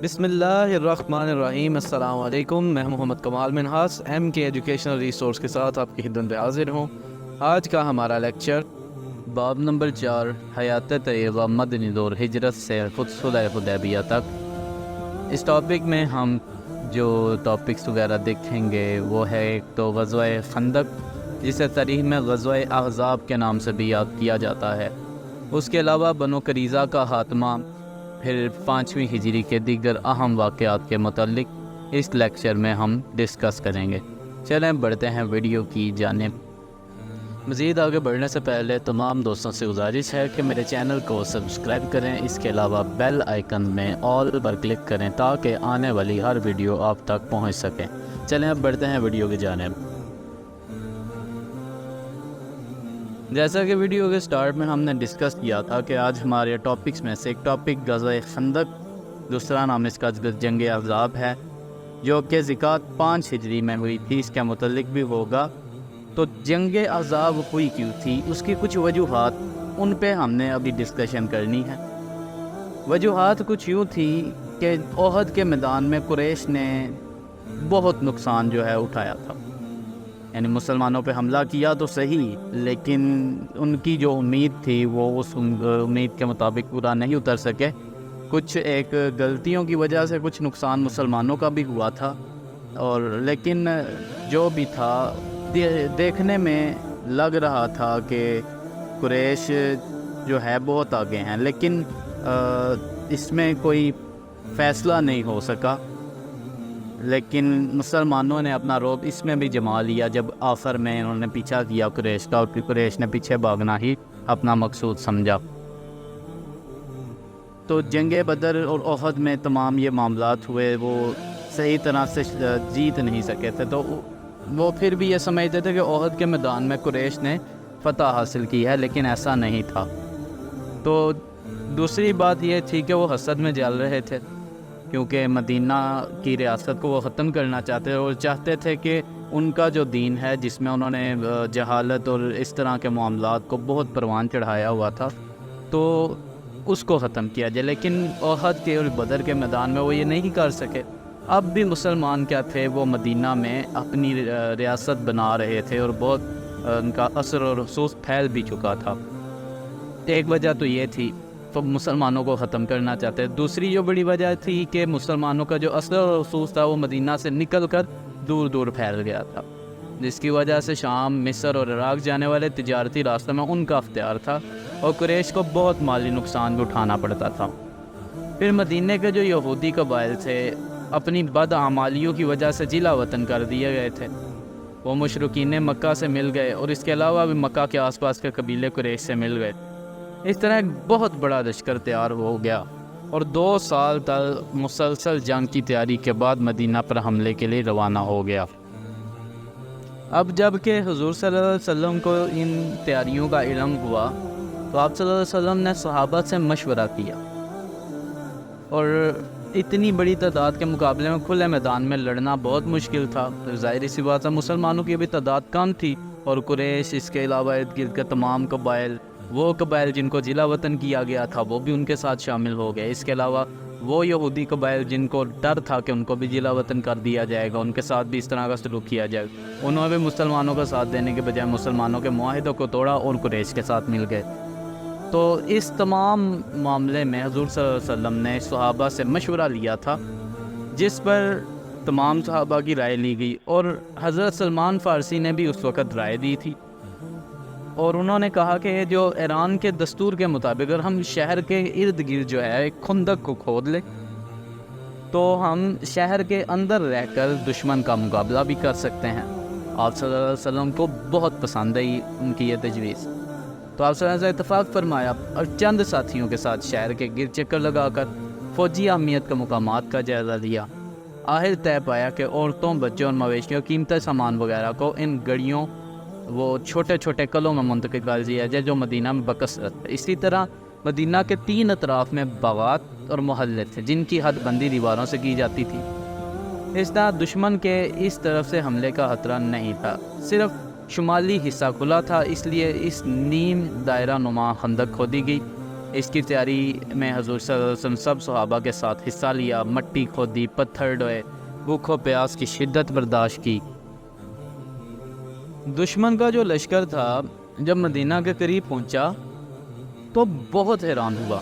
بسم اللہ الرحمن الرحیم۔ السلام علیکم۔ میں محمد کمال منہاس ایم کے ایجوکیشنل ریسورس کے ساتھ آپ کی خدمت میں حاضر ہوں۔ آج کا ہمارا لیکچر باب نمبر 4 حیات طیبہ مدنی دور ہجرت سے خود صلح حدیبیہ تک۔ اس ٹاپک میں ہم جو ٹاپکس وغیرہ دیکھیں گے وہ ہے ایک تو غزوہ خندق، جسے تاریخ میں غزوہ احزاب کے نام سے بھی یاد کیا جاتا ہے۔ اس کے علاوہ بنو قریظہ کا خاتمہ، پھر 5ویں ہجری کے دیگر اہم واقعات کے متعلق اس لیکچر میں ہم ڈسکس کریں گے۔ چلیں بڑھتے ہیں ویڈیو کی جانب۔ مزید آگے بڑھنے سے پہلے تمام دوستوں سے گزارش ہے کہ میرے چینل کو سبسکرائب کریں، اس کے علاوہ بیل آئیکن میں آل پر کلک کریں تاکہ آنے والی ہر ویڈیو آپ تک پہنچ سکیں۔ چلیں اب بڑھتے ہیں ویڈیو کی جانب۔ جیسا کہ ویڈیو کے سٹارٹ میں ہم نے ڈسکس کیا تھا کہ آج ہمارے ٹاپکس میں سے ایک ٹاپک غزوہ خندق، دوسرا نام اس کا جنگ احزاب ہے، جو کہ ذکر 5 ہجری میں ہوئی تھی، اس کے متعلق بھی ہوگا۔ تو جنگ احزاب ہوئی کیوں تھی، اس کی کچھ وجوہات، ان پہ ہم نے ابھی ڈسکشن کرنی ہے۔ وجوہات کچھ یوں تھی کہ احد کے میدان میں قریش نے بہت نقصان جو ہے اٹھایا تھا، یعنی مسلمانوں پہ حملہ کیا تو صحیح، لیکن ان کی جو امید تھی وہ اس امید کے مطابق پورا نہیں اتر سکے۔ کچھ ایک غلطیوں کی وجہ سے کچھ نقصان مسلمانوں کا بھی ہوا تھا، اور لیکن جو بھی تھا دیکھنے میں لگ رہا تھا کہ قریش جو ہے بہت آگے ہیں، لیکن اس میں کوئی فیصلہ نہیں ہو سکا۔ لیکن مسلمانوں نے اپنا رعب اس میں بھی جما لیا جب آخر میں انہوں نے پیچھا کیا قریش کا، اور قریش نے پیچھے بھاگنا ہی اپنا مقصود سمجھا۔ تو جنگ بدر اور احد میں تمام یہ معاملات ہوئے، وہ صحیح طرح سے جیت نہیں سکے تھے، تو وہ پھر بھی یہ سمجھتے تھے کہ احد کے میدان میں قریش نے فتح حاصل کی ہے، لیکن ایسا نہیں تھا۔ تو دوسری بات یہ تھی کہ وہ حسد میں جل رہے تھے، کیونکہ مدینہ کی ریاست کو وہ ختم کرنا چاہتے تھے، اور چاہتے تھے کہ ان کا جو دین ہے جس میں انہوں نے جہالت اور اس طرح کے معاملات کو بہت پروان چڑھایا ہوا تھا، تو اس کو ختم کیا جائے۔ لیکن احد کے اور بدر کے میدان میں وہ یہ نہیں کر سکے۔ اب بھی مسلمان کیا تھے، وہ مدینہ میں اپنی ریاست بنا رہے تھے، اور بہت ان کا اثر اور رسوخ پھیل بھی چکا تھا۔ ایک وجہ تو یہ تھی، تو مسلمانوں کو ختم کرنا چاہتے۔ دوسری جو بڑی وجہ تھی کہ مسلمانوں کا جو اثر اور رسوخ تھا وہ مدینہ سے نکل کر دور دور پھیل گیا تھا، جس کی وجہ سے شام، مصر اور عراق جانے والے تجارتی راستوں میں ان کا اختیار تھا، اور قریش کو بہت مالی نقصان بھی اٹھانا پڑتا تھا۔ پھر مدینہ کے جو یہودی قبائل تھے، اپنی بد اعمالیوں کی وجہ سے جلا وطن کر دیے گئے تھے، وہ مشرکین مکہ سے مل گئے، اور اس کے علاوہ بھی مکہ کے آس پاس کے قبیلے قریش سے مل گئے۔ اس طرح ایک بہت بڑا لشکر تیار ہو گیا، اور 2 سال تک مسلسل جنگ کی تیاری کے بعد مدینہ پر حملے کے لیے روانہ ہو گیا۔ اب جب کہ حضور صلی اللہ علیہ وسلم کو ان تیاریوں کا علم ہوا، تو آپ صلی اللہ علیہ وسلم نے صحابہ سے مشورہ کیا، اور اتنی بڑی تعداد کے مقابلے میں کھلے میدان میں لڑنا بہت مشکل تھا۔ ظاہر سی بات ہے، مسلمانوں کی بھی تعداد کم تھی، اور قریش، اس کے علاوہ ارد گرد کے تمام قبائل، وہ قبائل جن کو جلا وطن کیا گیا تھا وہ بھی ان کے ساتھ شامل ہو گئے۔ اس کے علاوہ وہ یہودی قبائل جن کو ڈر تھا کہ ان کو بھی جلا وطن کر دیا جائے گا، ان کے ساتھ بھی اس طرح کا سلوک کیا جائے گا، انہوں نے بھی مسلمانوں کا ساتھ دینے کے بجائے مسلمانوں کے معاہدوں کو توڑا اور قریش کے ساتھ مل گئے۔ تو اس تمام معاملے میں حضور صلی اللہ علیہ وسلم نے صحابہ سے مشورہ لیا تھا، جس پر تمام صحابہ کی رائے لی گئی، اور حضرت سلمان فارسی نے بھی اس وقت رائے دی تھی، اور انہوں نے کہا کہ جو ایران کے دستور کے مطابق اگر ہم شہر کے ارد گرد جو ہے ایک خندق کو کھود لیں تو ہم شہر کے اندر رہ کر دشمن کا مقابلہ بھی کر سکتے ہیں۔ آپ صلی اللہ علیہ وسلم کو بہت پسند آئی ان کی یہ تجویز، تو آپ صلی اللہ علیہ وسلم اتفاق فرمایا، اور چند ساتھیوں کے ساتھ شہر کے گرد چکر لگا کر فوجی اہمیت کے مقامات کا جائزہ لیا۔ آخر طے پایا کہ عورتوں، بچوں اور مویشیوں، قیمتی سامان وغیرہ کو ان گڑیوں، وہ چھوٹے چھوٹے قلعوں میں منتقل کر دیا جائے جو مدینہ میں بکثرت ہے۔ اسی طرح مدینہ کے 3 اطراف میں باغات اور محلے تھے جن کی حد بندی دیواروں سے کی جاتی تھی۔ اس طرح دشمن کے اس طرف سے حملے کا خطرہ نہیں تھا، صرف شمالی حصہ کھلا تھا، اس لیے اس نیم دائرہ نما خندق کھودی گئی۔ اس کی تیاری میں حضور صلی اللہ علیہ وسلم سب صحابہ کے ساتھ حصہ لیا، مٹی کھودی، پتھر ڈھوئے، بھوک و پیاس کی شدت برداشت کی۔ دشمن کا جو لشکر تھا جب مدینہ کے قریب پہنچا تو بہت حیران ہوا،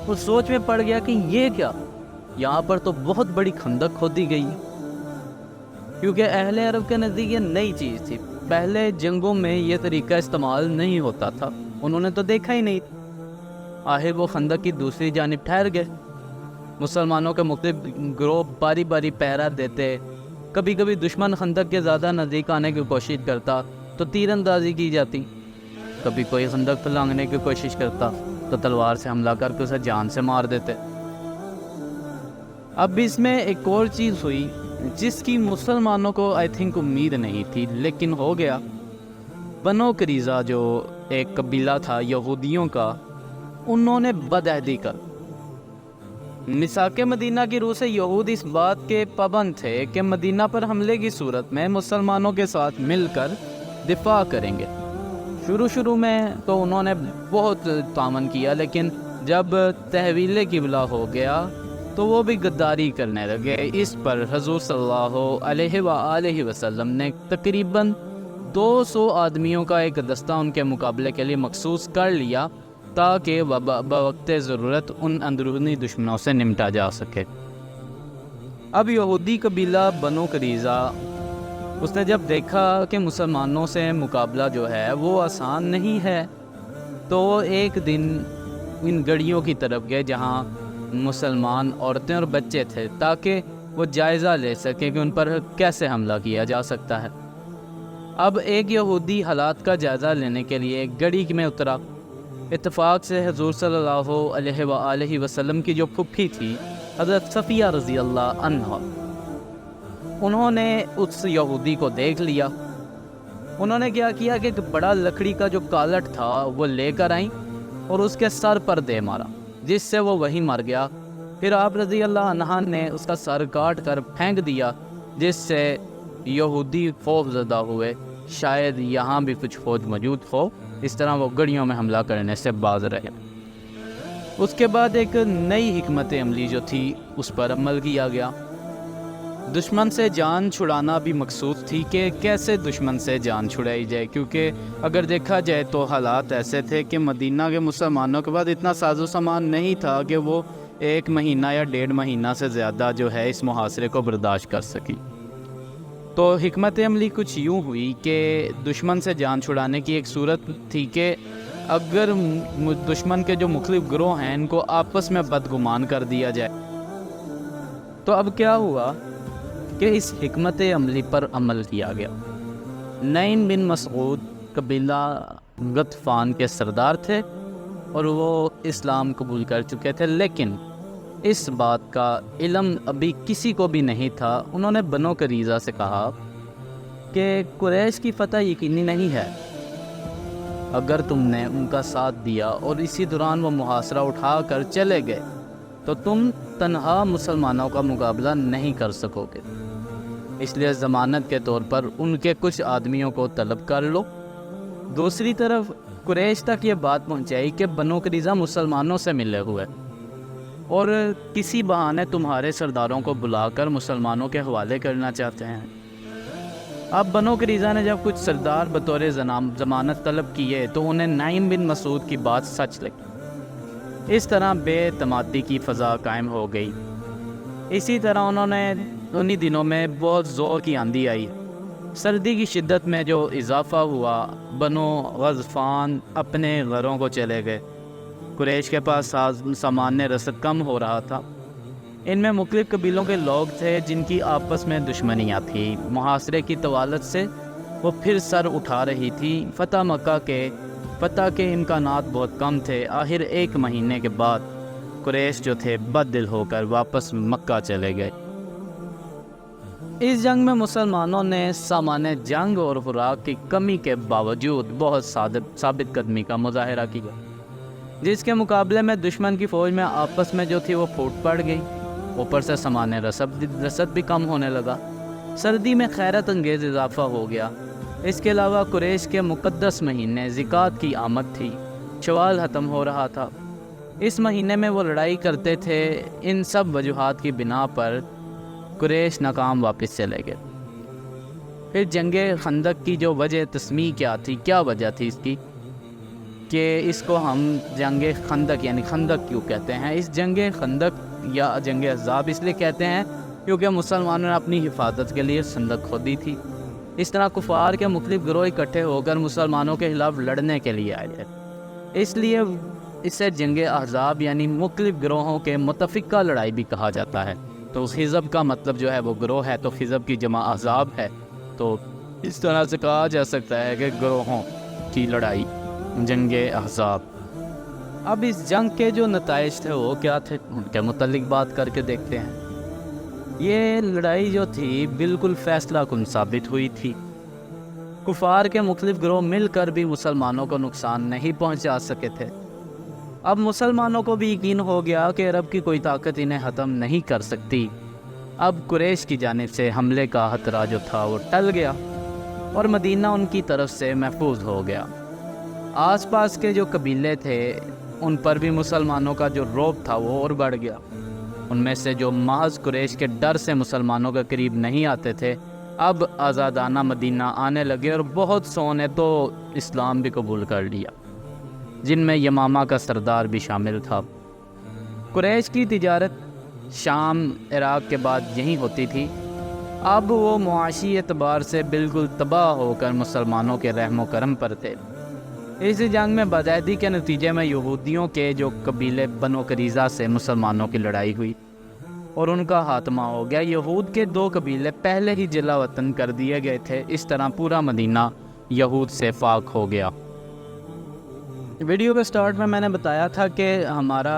وہ سوچ میں پڑ گیا کہ یہ کیا، یہاں پر تو بہت بڑی خندق کھودی گئی، کیونکہ اہل عرب کے نزدیک یہ نئی چیز تھی، پہلے جنگوں میں یہ طریقہ استعمال نہیں ہوتا تھا، انہوں نے تو دیکھا ہی نہیں تھا۔ آخر وہ خندق کی دوسری جانب ٹھہر گئے، مسلمانوں کے مختلف گروہ باری باری پہرا دیتے، کبھی کبھی دشمن خندق کے زیادہ نزدیک آنے کی کوشش کرتا تو تیر اندازی کی جاتی، کبھی کوئی خندق لانگنے کی کوشش کرتا تو تلوار سے حملہ کر کے اسے جان سے مار دیتے۔ اب اس میں ایک اور چیز ہوئی جس کی مسلمانوں کو امید نہیں تھی، لیکن ہو گیا۔ بنو قریظہ جو ایک قبیلہ تھا یہودیوں کا، انہوں نے بدعہدی کر میثاق مدینہ کی روح سے یہود اس بات کے پابند تھے کہ مدینہ پر حملے کی صورت میں مسلمانوں کے ساتھ مل کر دفاع کریں گے۔ شروع میں تو انہوں نے بہت تعاون کیا، لیکن جب تحویل قبلہ ہو گیا تو وہ بھی غداری کرنے لگے۔ اس پر حضور صلی اللہ علیہ وآلہ وسلم نے تقریباً 200 آدمیوں کا ایک دستہ ان کے مقابلے کے لیے مخصوص کر لیا تاکہ بوقت ضرورت ان اندرونی دشمنوں سے نمٹا جا سکے۔ اب یہودی قبیلہ بنو قریظہ، اس نے جب دیکھا کہ مسلمانوں سے مقابلہ جو ہے وہ آسان نہیں ہے، تو ایک دن ان گڑیوں کی طرف گئے جہاں مسلمان عورتیں اور بچے تھے، تاکہ وہ جائزہ لے سکیں کہ ان پر کیسے حملہ کیا جا سکتا ہے۔ اب ایک یہودی حالات کا جائزہ لینے کے لیے ایک گڑی میں اترا۔ اتفاق سے حضور صلی اللہ علیہ وآلہ وسلم کی جو پھپھی تھی حضرت صفیہ رضی اللہ عنہ، انہوں نے اس یہودی کو دیکھ لیا۔ انہوں نے کیا کیا کہ ایک بڑا لکڑی کا جو کالٹ تھا وہ لے کر آئیں اور اس کے سر پر دے مارا، جس سے وہ وہیں مر گیا۔ پھر آپ رضی اللہ عنہ نے اس کا سر کاٹ کر پھینک دیا، جس سے یہودی خوف زدہ ہوئے، شاید یہاں بھی کچھ فوج موجود ہو، اس طرح وہ گڑیوں میں حملہ کرنے سے باز رہے۔ اس کے بعد ایک نئی حکمت عملی جو تھی اس پر عمل کیا گیا۔ دشمن سے جان چھڑانا بھی مقصود تھی کہ کیسے دشمن سے جان چھڑائی جائے، کیونکہ اگر دیکھا جائے تو حالات ایسے تھے کہ مدینہ کے مسلمانوں کے بعد اتنا ساز و سامان نہیں تھا کہ وہ 1 مہینہ یا 1.5 مہینہ سے زیادہ جو ہے اس محاصرے کو برداشت کر سکی۔ تو حکمت عملی کچھ یوں ہوئی کہ دشمن سے جان چھڑانے کی ایک صورت تھی کہ اگر دشمن کے جو مختلف گروہ ہیں ان کو آپس میں بدگمان کر دیا جائے۔ تو اب کیا ہوا کہ اس حکمت عملی پر عمل کیا گیا۔ نعیم بن مسعود قبیلہ غطفان کے سردار تھے اور وہ اسلام قبول کر چکے تھے، لیکن اس بات کا علم ابھی کسی کو بھی نہیں تھا۔ انہوں نے بنو قریظہ سے کہا کہ قریش کی فتح یقینی نہیں ہے، اگر تم نے ان کا ساتھ دیا اور اسی دوران وہ محاصرہ اٹھا کر چلے گئے تو تم تنہا مسلمانوں کا مقابلہ نہیں کر سکو گے، اس لیے ضمانت کے طور پر ان کے کچھ آدمیوں کو طلب کر لو۔ دوسری طرف قریش تک یہ بات پہنچائی کہ بنو قریظہ مسلمانوں سے ملے ہوئے اور کسی بہانے تمہارے سرداروں کو بلا کر مسلمانوں کے حوالے کرنا چاہتے ہیں۔ اب بنو قریظہ نے جب کچھ سردار بطور ضمانت طلب کیے تو انہیں نعیم بن مسعود کی بات سچ لگی۔ اس طرح بے اعتمادی کی فضا قائم ہو گئی۔ اسی طرح انہی دنوں میں بہت زور کی آندھی آئی، سردی کی شدت میں جو اضافہ ہوا، بنو غطفان اپنے گھروں کو چلے گئے۔ قریش کے پاس سامان رسد کم ہو رہا تھا۔ ان میں مختلف قبیلوں کے لوگ تھے جن کی آپس میں دشمنیاں تھیں۔ محاصرے کی طوالت سے وہ پھر سر اٹھا رہی تھی۔ فتح کے امکانات بہت کم تھے۔ آخر 1 مہینے کے بعد قریش جو تھے بد دل ہو کر واپس مکہ چلے گئے۔ اس جنگ میں مسلمانوں نے سامان جنگ اور خوراک کی کمی کے باوجود بہت ثابت قدمی کا مظاہرہ کیا، جس کے مقابلے میں دشمن کی فوج میں آپس میں جو تھی وہ پھوٹ پڑ گئی۔ اوپر سے سامان رسد بھی کم ہونے لگا۔ سردی میں خیرت انگیز اضافہ ہو گیا۔ اس کے علاوہ قریش کے مقدس مہینے زکوٰۃ کی آمد تھی، شوال ختم ہو رہا تھا۔ اس مہینے میں وہ لڑائی کرتے تھے۔ ان سب وجوہات کی بنا پر قریش ناکام واپس چلے گئے۔ پھر جنگ خندق کی جو وجہ تسمیہ کیا تھی، کیا وجہ تھی اس کی کہ اس کو ہم جنگ خندق یعنی خندق کیوں کہتے ہیں؟ اس جنگ خندق یا جنگ احزاب اس لیے کہتے ہیں کیونکہ مسلمانوں نے اپنی حفاظت کے لیے خندق کھودی تھی۔ اس طرح کفار کے مختلف گروہ اکٹھے ہو کر مسلمانوں کے خلاف لڑنے کے لیے آئے تھے، اس لیے اسے جنگ احزاب یعنی مختلف گروہوں کے متفقہ لڑائی بھی کہا جاتا ہے۔ تو حزب کا مطلب جو ہے وہ گروہ ہے، تو حزب کی جمع احزاب ہے، تو اس طرح سے کہا جا سکتا ہے کہ گروہوں کی لڑائی جنگ احزاب۔ اب اس جنگ کے جو نتائج تھے وہ کیا تھے، ان کے متعلق بات کر کے دیکھتے ہیں۔ یہ لڑائی جو تھی بالکل فیصلہ کن ثابت ہوئی تھی۔ کفار کے مختلف گروہ مل کر بھی مسلمانوں کو نقصان نہیں پہنچا سکے تھے۔ اب مسلمانوں کو بھی یقین ہو گیا کہ عرب کی کوئی طاقت انہیں ختم نہیں کر سکتی۔ اب قریش کی جانب سے حملے کا خطرہ جو تھا وہ ٹل گیا اور مدینہ ان کی طرف سے محفوظ ہو گیا۔ آس پاس کے جو قبیلے تھے ان پر بھی مسلمانوں کا جو رعب تھا وہ اور بڑھ گیا۔ ان میں سے جو محض قریش کے ڈر سے مسلمانوں کے قریب نہیں آتے تھے، اب آزادانہ مدینہ آنے لگے اور بہت سو نے تو اسلام بھی قبول کر لیا، جن میں یمامہ کا سردار بھی شامل تھا۔ قریش کی تجارت شام عراق کے بعد یہیں ہوتی تھی۔ اب وہ معاشی اعتبار سے بالکل تباہ ہو کر مسلمانوں کے رحم و کرم پر تھے۔ اس جنگ میں باضابطگی کے نتیجے میں یہودیوں کے جو قبیلے بنو قریظہ سے مسلمانوں کی لڑائی ہوئی اور ان کا خاتمہ ہو گیا۔ یہود کے 2 قبیلے پہلے ہی جلا وطن کر دیے گئے تھے۔ اس طرح پورا مدینہ یہود سے پاک ہو گیا۔ ویڈیو کے سٹارٹ میں نے بتایا تھا کہ ہمارا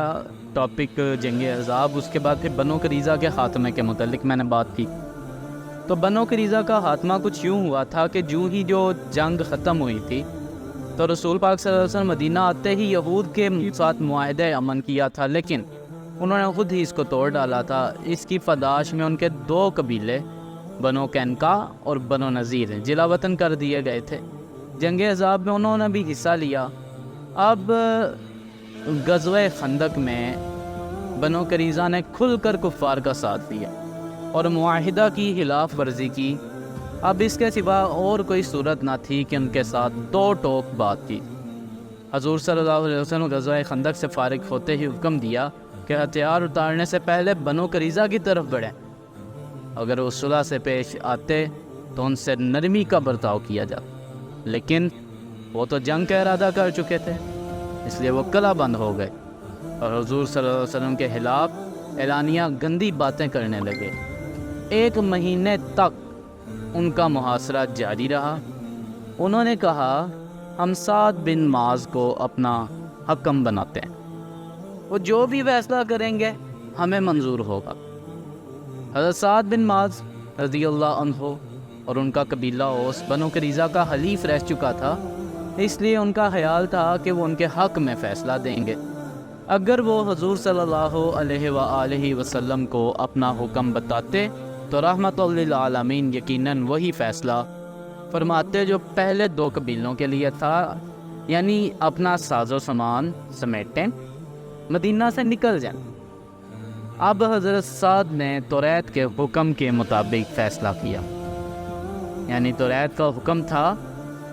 ٹاپک جنگ احزاب، اس کے بعد پھر بنو قریظہ کے خاتمے کے متعلق میں نے بات کی۔ تو بنو قریظہ کا خاتمہ کچھ یوں ہوا تھا کہ جو ہی جو جنگ ختم ہوئی تھی تو رسول پاک صلی اللہ علیہ وسلم مدینہ آتے ہی یہود کے ساتھ معاہدہ امن کیا تھا، لیکن انہوں نے خود ہی اس کو توڑ ڈالا تھا۔ اس کی پاداش میں ان کے 2 قبیلے بنو قینقاع اور بنو نذیر جلا وطن کر دیے گئے تھے۔ جنگ احزاب میں انہوں نے بھی حصہ لیا۔ اب غزوہ خندق میں بنو قریظہ نے کھل کر کفار کا ساتھ دیا اور معاہدہ کی خلاف ورزی کی۔ اب اس کے سوا اور کوئی صورت نہ تھی کہ ان کے ساتھ 2 ٹوک بات کی۔ حضور صلی اللہ علیہ وسلم غزوہ خندق سے فارغ ہوتے ہی حکم دیا کہ ہتھیار اتارنے سے پہلے بنو قریظہ کی طرف بڑھیں۔ اگر وہ صلح سے پیش آتے تو ان سے نرمی کا برتاؤ کیا جاتا، لیکن وہ تو جنگ کا ارادہ کر چکے تھے، اس لیے وہ کلا بند ہو گئے اور حضور صلی اللہ علیہ وسلم کے خلاف اعلانیہ گندی باتیں کرنے لگے۔ 1 مہینے تک ان کا محاصرہ جاری رہا۔ انہوں نے کہا ہم سعد بن معاذ کو اپنا حکم بناتے ہیں، وہ جو بھی فیصلہ کریں گے ہمیں منظور ہوگا۔ حضرت سعد بن معاذ رضی اللہ عنہ اور ان کا قبیلہ اوس بنو قریظہ کا حلیف رہ چکا تھا، اس لیے ان کا خیال تھا کہ وہ ان کے حق میں فیصلہ دیں گے۔ اگر وہ حضور صلی اللہ علیہ وآلہ وسلم کو اپنا حکم بتاتے تو رحمت للعالمین یقیناً وہی فیصلہ فرماتے جو پہلے 2 قبیلوں کے لیے تھا، یعنی اپنا ساز و سامان سمیٹیں، مدینہ سے نکل جائیں۔ اب حضرت سعد نے توریت کے حکم کے مطابق فیصلہ کیا، یعنی توریت کا حکم تھا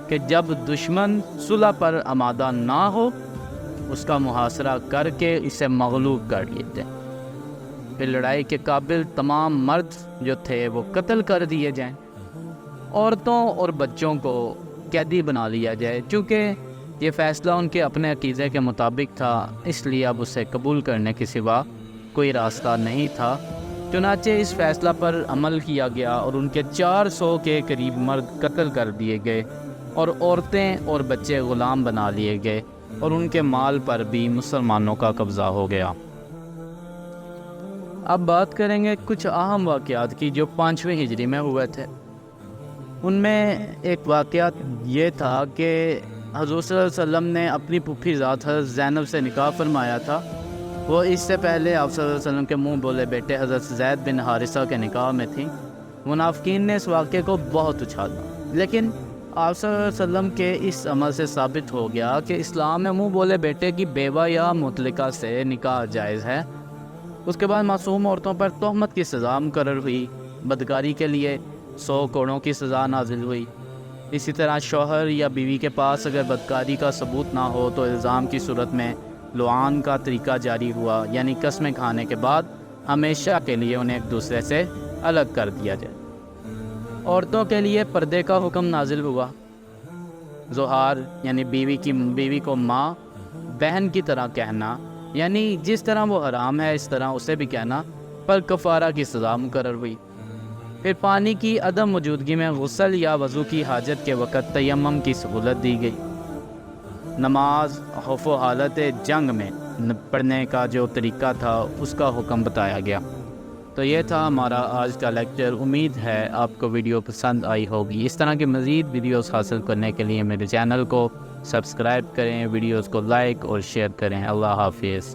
کہ جب دشمن صلح پر آمادہ نہ ہو اس کا محاصرہ کر کے اسے مغلوب کر لیتے، پھر لڑائی کے قابل تمام مرد جو تھے وہ قتل کر دیے جائیں، عورتوں اور بچوں کو قیدی بنا لیا جائے۔ چونکہ یہ فیصلہ ان کے اپنے عقیدے کے مطابق تھا، اس لیے اب اسے قبول کرنے کے سوا کوئی راستہ نہیں تھا۔ چنانچہ اس فیصلہ پر عمل کیا گیا اور ان کے 400 کے قریب مرد قتل کر دیے گئے اور عورتیں اور بچے غلام بنا لیے گئے اور ان کے مال پر بھی مسلمانوں کا قبضہ ہو گیا۔ اب بات کریں گے کچھ اہم واقعات کی جو 5ویں ہجری میں ہوئے تھے۔ ان میں ایک واقعہ یہ تھا کہ حضور صلی اللہ علیہ وسلم نے اپنی پھوپھی ذات حضرت زینب سے نکاح فرمایا تھا۔ وہ اس سے پہلے آپ صلی اللہ علیہ وسلم کے منہ بولے بیٹے حضرت زید بن حارثہ کے نکاح میں تھیں۔ منافقین نے اس واقعے کو بہت اچھالا، لیکن آپ صلی اللہ علیہ وسلم کے اس عمل سے ثابت ہو گیا کہ اسلام میں منہ بولے بیٹے کی بیوہ یا مطلقہ سے نکاح جائز ہے۔ اس کے بعد معصوم عورتوں پر تہمت کی سزا مقرر ہوئی، بدکاری کے لیے 100 کوڑوں کی سزا نازل ہوئی۔ اسی طرح شوہر یا بیوی کے پاس اگر بدکاری کا ثبوت نہ ہو تو الزام کی صورت میں لعان کا طریقہ جاری ہوا، یعنی قسمیں کھانے کے بعد ہمیشہ کے لیے انہیں ایک دوسرے سے الگ کر دیا جائے۔ عورتوں کے لیے پردے کا حکم نازل ہوا۔ زہار یعنی بیوی کو ماں بہن کی طرح کہنا، یعنی جس طرح وہ حرام ہے اس طرح اسے بھی کہنا، پر کفارہ کی سزا مقرر ہوئی۔ پھر پانی کی عدم موجودگی میں غسل یا وضو کی حاجت کے وقت تیمم کی سہولت دی گئی۔ نماز خوف و حالت جنگ میں پڑھنے کا جو طریقہ تھا اس کا حکم بتایا گیا۔ تو یہ تھا ہمارا آج کا لیکچر۔ امید ہے آپ کو ویڈیو پسند آئی ہوگی۔ اس طرح کی مزید ویڈیوز حاصل کرنے کے لیے میرے چینل کو سبسکرائب کریں، ویڈیوز کو لائک اور شیئر کریں۔ اللہ حافظ۔